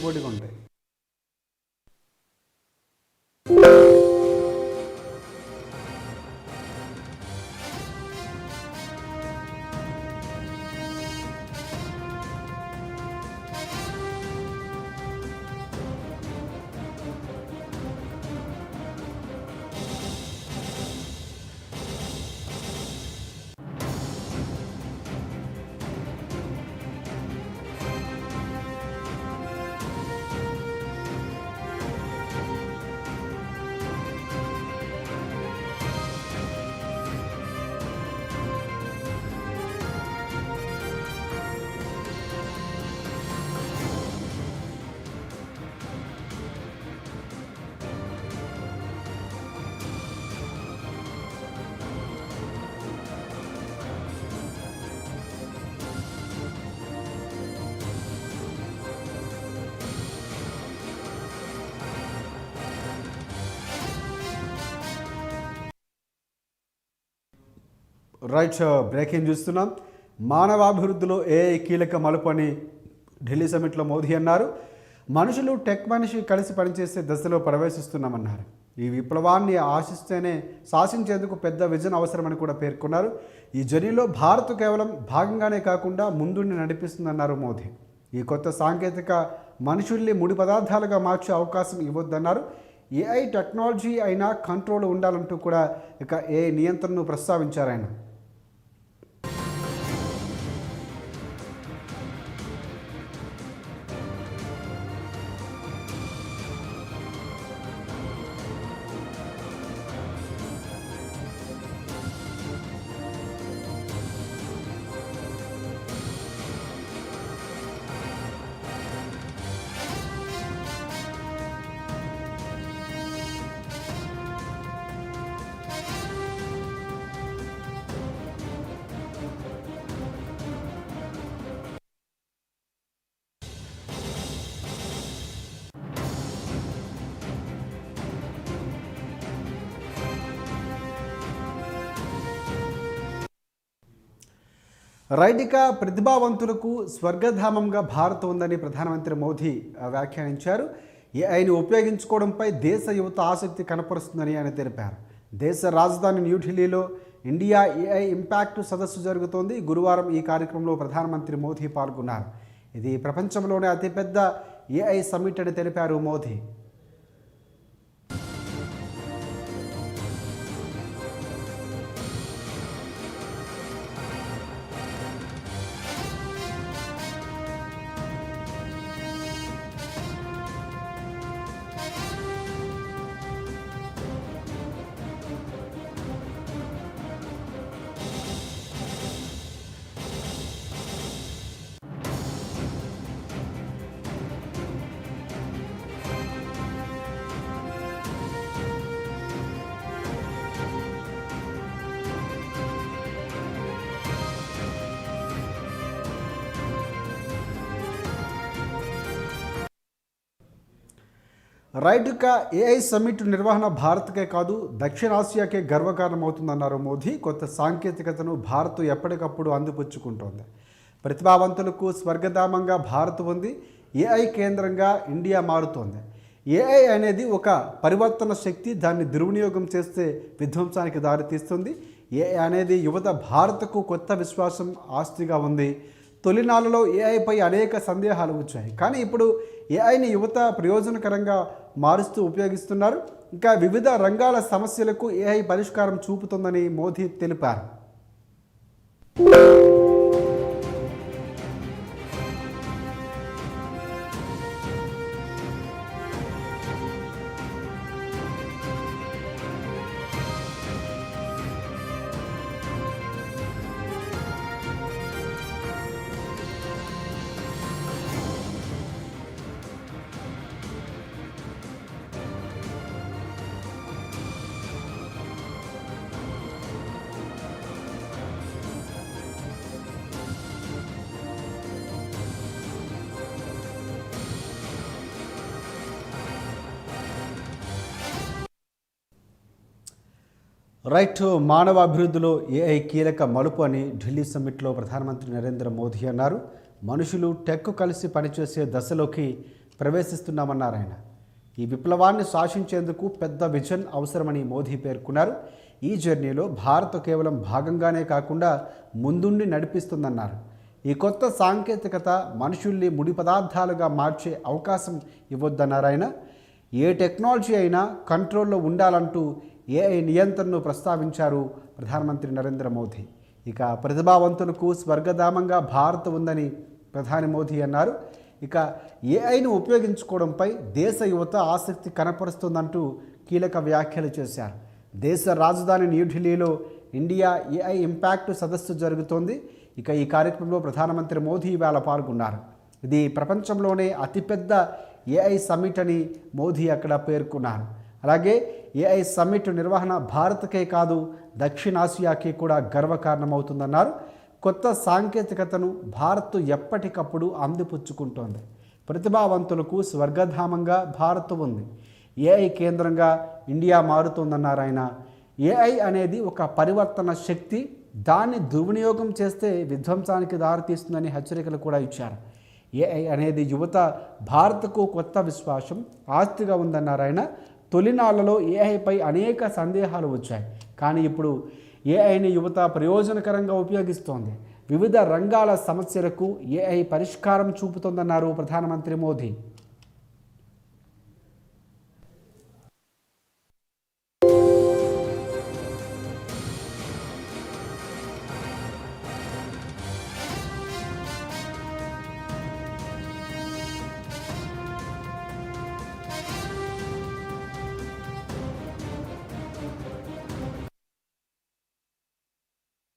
పోటీగా ఉంటాయి. Right, breaking చూస్తున్నాం. మానవాభివృద్ధిలో ఏఐ కీలక మలుపు అని ఢిల్లీ సమిట్లో మోదీ అన్నారు. మనుషులు టెక్ మనిషి కలిసి పనిచేసే దశలో ప్రవేశిస్తున్నామన్నారు. ఈ విప్లవాన్ని శాసించేందుకు పెద్ద విజన్ అవసరమని కూడా పేర్కొన్నారు. ఈ జర్నీలో భారత్ కేవలం భాగంగానే కాకుండా ముందుండి నడిపిస్తుందన్నారు మోదీ. ఈ కొత్త సాంకేతిక మనుషుల్ని ముడి పదార్థాలుగా మార్చే అవకాశం ఇవ్వొద్దన్నారు. ఏఐ టెక్నాలజీ అయినా కంట్రోల్ ఉండాలంటూ కూడా ఇక ఏఐ నియంత్రణను ప్రస్తావించారు ఆయన. రైటిక ప్రతిభావంతులకు స్వర్గధామంగా భారత్ ఉందని ప్రధానమంత్రి మోదీ వ్యాఖ్యానించారు. ఏఐని ఉపయోగించుకోవడంపై దేశ యువత ఆసక్తి కనపరుస్తుందని ఆయన తెలిపారు. దేశ రాజధాని న్యూఢిల్లీలో ఇండియా ఏఐ ఇంపాక్ట్ సదస్సు జరుగుతోంది. గురువారం ఈ కార్యక్రమంలో ప్రధానమంత్రి మోదీ పాల్గొన్నారు. ఇది ప్రపంచంలోనే అతిపెద్ద ఏఐ సమ్మిట్ అని తెలిపారు మోదీ. రైట్, ఏఐ సమ్మిట్ నిర్వహణ భారత్కే కాదు దక్షిణాసియాకే గర్వకారణమవుతుందన్నారు మోదీ. కొత్త సాంకేతికతను భారత్ ఎప్పటికప్పుడు అందిపుచ్చుకుంటోంది. ప్రతిభావంతులకు స్వర్గధామంగా భారత్ ఉంది. ఏఐ కేంద్రంగా ఇండియా మారుతోంది. ఏఐ అనేది ఒక పరివర్తన శక్తి. దాన్ని దుర్వినియోగం చేస్తే విధ్వంసానికి దారితీస్తుంది. ఏఐ అనేది యువత భారత్కు కొత్త విశ్వాసం, ఆస్తిగా ఉంది. తొలినాళ్ళలో ఏఐపై అనేక సందేహాలు వచ్చాయి, కానీ ఇప్పుడు ఏఐని యువత ప్రయోజనకరంగా మారుస్తూ ఉపయోగిస్తున్నారు. ఇంకా వివిధ రంగాల సమస్యలకు ఏఐ పరిష్కారం చూపుతుందని మోదీ తెలిపారు. రైట్, మానవ అభివృద్ధిలో ఏఐ కీలక మలుపు అని ఢిల్లీ సమ్మిట్లో ప్రధానమంత్రి నరేంద్ర మోదీ అన్నారు. మనుషులు టెక్ కలిసి పనిచేసే దశలోకి ప్రవేశిస్తున్నామన్నారు ఆయన. ఈ విప్లవాన్ని శాసించేందుకు పెద్ద విజన్ అవసరమని మోదీ పేర్కొన్నారు. ఈ జర్నీలో భారత్ కేవలం భాగంగానే కాకుండా ముందుండి నడిపిస్తుందన్నారు. ఈ కొత్త సాంకేతికత మనుషుల్ని ముడి పదార్థాలుగా మార్చే అవకాశం ఇవ్వొద్దన్నారు ఆయన. ఏ టెక్నాలజీ అయినా కంట్రోల్లో ఉండాలంటూ ఏఐ నియంత్రణను ప్రస్తావించారు ప్రధానమంత్రి నరేంద్ర మోదీ. ఇక ప్రతిభావంతులకు స్వర్గధామంగా భారత్ ఉందని ప్రధాని మోదీ అన్నారు. ఇక ఏఐను ఉపయోగించుకోవడంపై దేశ యువత ఆసక్తి కనపరుస్తుందంటూ కీలక వ్యాఖ్యలు చేశారు. దేశ రాజధాని న్యూఢిల్లీలో ఇండియా ఏఐ ఇంపాక్ట్ సదస్సు జరుగుతోంది. ఇక ఈ కార్యక్రమంలో ప్రధానమంత్రి మోదీ ఇవాళ పాల్గొన్నారు. ఇది ప్రపంచంలోనే అతిపెద్ద ఏఐ సమ్మిట్ అని మోదీ అక్కడ పేర్కొన్నారు. అలాగే ఏఐ సమ్మిట్ నిర్వహణ భారత్కే కాదు దక్షిణాసియాకి కూడా గర్వకారణమవుతుందన్నారు. కొత్త సాంకేతికతను భారత్ ఎప్పటికప్పుడు అందిపుచ్చుకుంటోంది. ప్రతిభావంతులకు స్వర్గధామంగా భారత్ ఉంది. ఏఐ కేంద్రంగా ఇండియా మారుతోందన్నారు ఆయన. ఏఐ అనేది ఒక పరివర్తన శక్తి, దాన్ని దుర్వినియోగం చేస్తే విధ్వంసానికి దారితీస్తుందని హెచ్చరికలు కూడా ఇచ్చారు. ఏఐ అనేది యువత భారత్కు కొత్త విశ్వాసం, ఆస్తిగా ఉందన్నారు ఆయన. తొలినాళ్లలో ఏఐపై అనేక సందేహాలు వచ్చాయి, కానీ ఇప్పుడు ఏఐని యువత ప్రయోజనకరంగా ఉపయోగిస్తోంది. వివిధ రంగాల సమస్యలకు ఏఐ పరిష్కారం చూపుతోందన్నారు ప్రధానమంత్రి మోదీ.